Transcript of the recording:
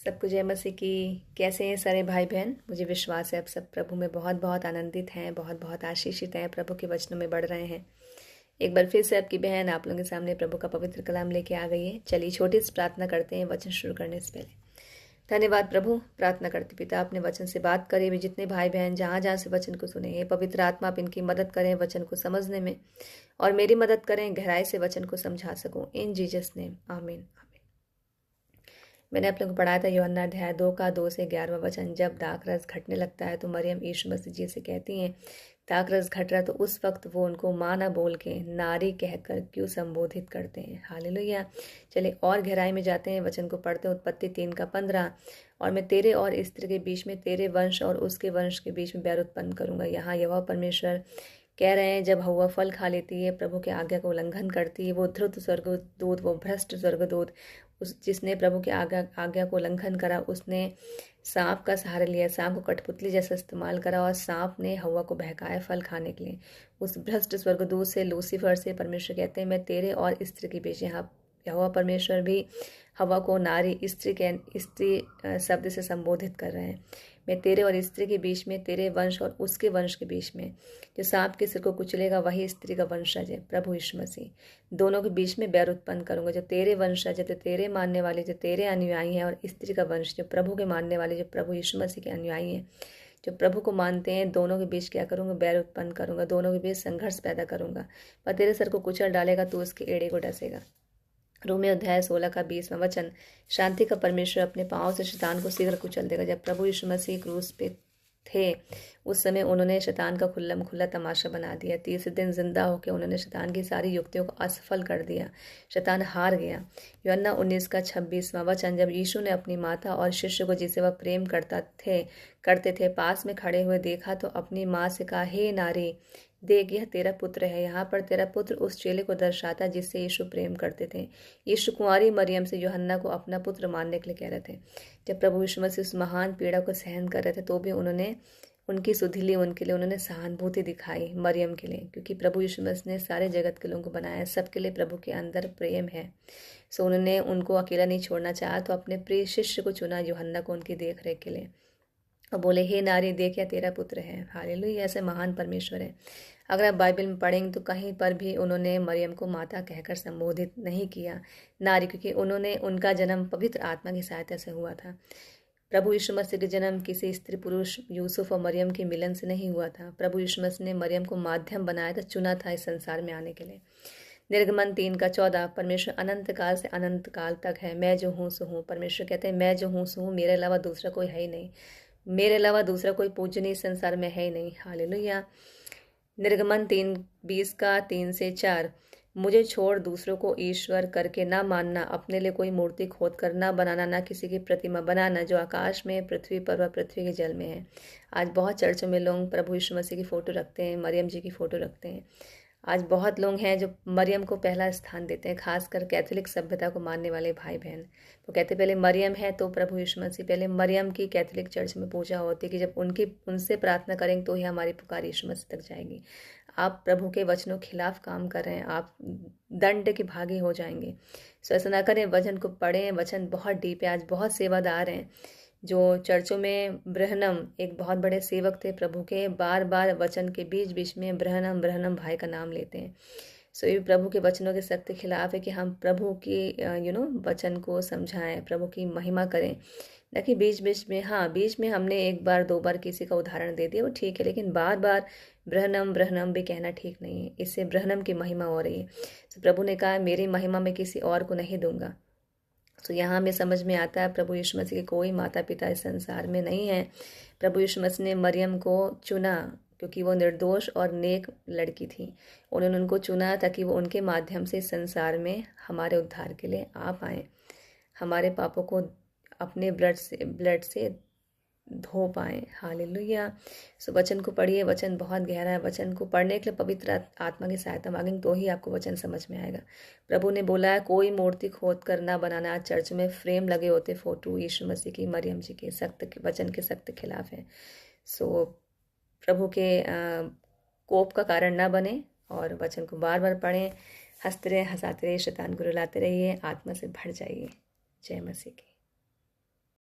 सबको जय मसीह की। कैसे हैं सारे भाई बहन? मुझे विश्वास है आप सब प्रभु में बहुत बहुत आनंदित हैं, बहुत बहुत आशीषित हैं, प्रभु के वचनों में बढ़ रहे हैं। एक बार फिर से आपकी बहन आप लोगों के सामने प्रभु का पवित्र कलाम लेके आ गई है। चलिए छोटी सी प्रार्थना करते हैं वचन शुरू करने से पहले। धन्यवाद प्रभु, प्रार्थना करते पिता अपने वचन से बात करें। भी जितने भाई बहन जहाँ जहाँ से वचन को सुने, पवित्र आत्मा आप इनकी मदद करें वचन को समझने में, और मेरी मदद करें गहराई से वचन को समझा सकूं। इन जीसस नेम आमीन। मैंने आप लोगों को पढ़ाया था यूहन्ना अध्याय 2 का 2 से 11वां वचन। जब दाखरस घटने लगता है तो मरियम यीशु मसीह जी से कहती हैं दाखरस घट रहा, तो उस वक्त वो उनको माँ ना बोल के नारी कहकर क्यों संबोधित करते हैं। हालेलुया। चलिए और गहराई में जाते हैं, वचन को पढ़ते हैं। उत्पत्ति 3 का 15। और मैं तेरे और स्त्री के बीच में, तेरे वंश और उसके वंश के बीच में बैर उत्पन्न करूंगा। यहाँ यहोवा परमेश्वर कह रहे हैं, जब हव्वा फल खा लेती है, प्रभु के आज्ञा को उल्लंघन करती है, वो धृत स्वर्गदूत, वो भ्रष्ट स्वर्गदूत, उस जिसने प्रभु के आज्ञा को उल्लंघन करा, उसने सांप का सहारा लिया, सांप को कठपुतली जैसा इस्तेमाल करा, और सांप ने हव्वा को बहकाया फल खाने के लिए। उस भ्रष्ट स्वर्गदूत से, लूसीफर से परमेश्वर कहते हैं मैं तेरे और स्त्री के बीच। यहाँ यहोवा परमेश्वर भी हव्वा को नारी, स्त्री शब्द से संबोधित कर रहे हैं। मैं तेरे और स्त्री के बीच में, तेरे वंश और उसके वंश के बीच में, जो सांप के सिर को कुचलेगा वही स्त्री का वंशज है, प्रभु यीशु मसीह। दोनों के बीच में बैर उत्पन्न करूंगा। जो तेरे वंशज है, जो तेरे मानने वाले, जो तेरे अनुयायी हैं, और स्त्री का वंश जो प्रभु के मानने वाले, जो प्रभु यीशु मसीह के अनुयायी हैं, जो प्रभु को मानते हैं, दोनों के बीच क्या करूंगा? बैर उत्पन्न करूंगा। दोनों के बीच संघर्ष पैदा करूंगा। पर तेरे सर को कुचल डालेगा तो उसके एड़े को डसेगा। रोमियो अध्याय 16 का 20वां वचन। शांति का परमेश्वर अपने पांव से शैतान को शीघ्र कुचल देगा। जब प्रभु यीशु मसीह क्रूस पे थे, उस समय उन्होंने शैतान का खुल्लम खुल्ला तमाशा बना दिया। तीसरे दिन जिंदा होकर उन्होंने शैतान की सारी युक्तियों को असफल कर दिया। शैतान हार गया। यूहन्ना 19 का 26वां वचन। जब यीशु ने अपनी माता और शिष्य को, जिसे वह प्रेम करते थे पास में खड़े हुए देखा, तो अपनी माँ से कहा, हे नारी, देख यह तेरा पुत्र है। यहाँ पर तेरा पुत्र उस चेले को दर्शाता जिससे यीशु प्रेम करते थे। यीशु कुंवारी मरियम से यूहन्ना को अपना पुत्र मानने के लिए कह रहे थे। जब प्रभु यीशु मसीह उस महान पीड़ा को सहन कर रहे थे, तो भी उन्होंने उनकी सुधि ली, उनके लिए उन्होंने सहानुभूति दिखाई मरियम के लिए, क्योंकि प्रभु यीशु मसीह ने सारे जगत के लोगों को बनाया, सबके लिए प्रभु के अंदर प्रेम है। सो उन्होंने उनको अकेला नहीं छोड़ना चाहा, तो अपने प्रिय शिष्य को चुना, यूहन्ना को, उनकी देख रेख के लिए, और बोले हे नारी, देख यह तेरा पुत्र है। हालेलुया। ऐसे महान परमेश्वर है। अगर आप बाइबल में पढ़ेंगे तो कहीं पर भी उन्होंने मरियम को माता कहकर संबोधित नहीं किया, नारी, क्योंकि उनका जन्म पवित्र आत्मा की सहायता से हुआ था। प्रभु यीशु मसीह का जन्म किसी स्त्री पुरुष यूसुफ और मरियम के मिलन से नहीं हुआ था। प्रभु यीशु मसीह ने मरियम को माध्यम बनाया था, चुना था इस संसार में आने के लिए। निर्गमन 3 का 14। परमेश्वर अनंत काल से अनंत काल तक है, मैं जो हूँ सो हूँ। परमेश्वर कहते हैं मैं जो हूँ सो हूँ, मेरे अलावा दूसरा कोई है ही नहीं, मेरे अलावा दूसरा कोई पूजनीय संसार में है ही नहीं। हालेलुया। निर्गमन 3:20 का 3 से 4। मुझे छोड़ दूसरों को ईश्वर करके ना मानना, अपने लिए कोई मूर्ति खोद कर ना बनाना, ना किसी की प्रतिमा बनाना, जो आकाश में, पृथ्वी पर व पृथ्वी के जल में है। आज बहुत चर्चों में लोग प्रभु यीशु मसीह की फ़ोटो रखते हैं, मरियम जी की फ़ोटो रखते हैं। आज बहुत लोग हैं जो मरियम को पहला स्थान देते हैं, खासकर कैथोलिक सभ्यता को मानने वाले भाई बहन। वो कहते पहले मरियम है तो प्रभु यीशु मसीह। पहले मरियम की कैथोलिक चर्च में पूजा होती है कि जब उनसे प्रार्थना करेंगे तो ही हमारी पुकार यीशु मसीह तक जाएगी। आप प्रभु के वचनों के खिलाफ काम कर रहे हैं, आप दंड के भागी हो जाएंगे। सो ऐसा ना करें, वचन को पढ़ें। वचन बहुत डीप है। आज बहुत सेवादार हैं जो चर्चों में, ब्रहनम एक बहुत बड़े सेवक थे प्रभु के, बार बार वचन के बीच बीच में ब्रहनम ब्रहनम भाई का नाम लेते हैं। सो ये प्रभु के वचनों के सख्त खिलाफ है कि हम प्रभु की वचन को समझाएं, प्रभु की महिमा करें। न कि बीच बीच में, हाँ बीच में हमने एक बार दो बार किसी का उदाहरण दे दिया वो ठीक है, लेकिन बार बार ब्रहनम ब्रहनम भी कहना ठीक नहीं है। इससे ब्रहनम की महिमा हो रही है। तो प्रभु ने कहा मेरी महिमा मैं किसी और को नहीं दूंगा। तो यहाँ हमें समझ में आता है प्रभु यीशु मसीह के कोई माता पिता इस संसार में नहीं है। प्रभु यीशु मसीह ने मरियम को चुना क्योंकि वो निर्दोष और नेक लड़की थी। उन्होंने उनको चुना ताकि वो उनके माध्यम से इस संसार में हमारे उद्धार के लिए आ पाएँ, हमारे पापों को अपने ब्लड से धो पाएँ। हालेलुया। सो वचन को पढ़िए। वचन बहुत गहरा है। वचन को पढ़ने के लिए पवित्र आत्मा की सहायता मांगेंगे तो ही आपको वचन समझ में आएगा। प्रभु ने बोला है कोई मूर्ति खोद कर ना बनाना। आज चर्च में फ्रेम लगे होते फोटो यीशु मसीह की, मरियम जी के, वचन के सख्त खिलाफ है। सो प्रभु के कोप का कारण ना बने और वचन को बार बार पढ़ें। हंसते रहे, हंसाते रहिए, शैतान को रुलाते रहिए, आत्मा से भर जाइए। जय मसीह की।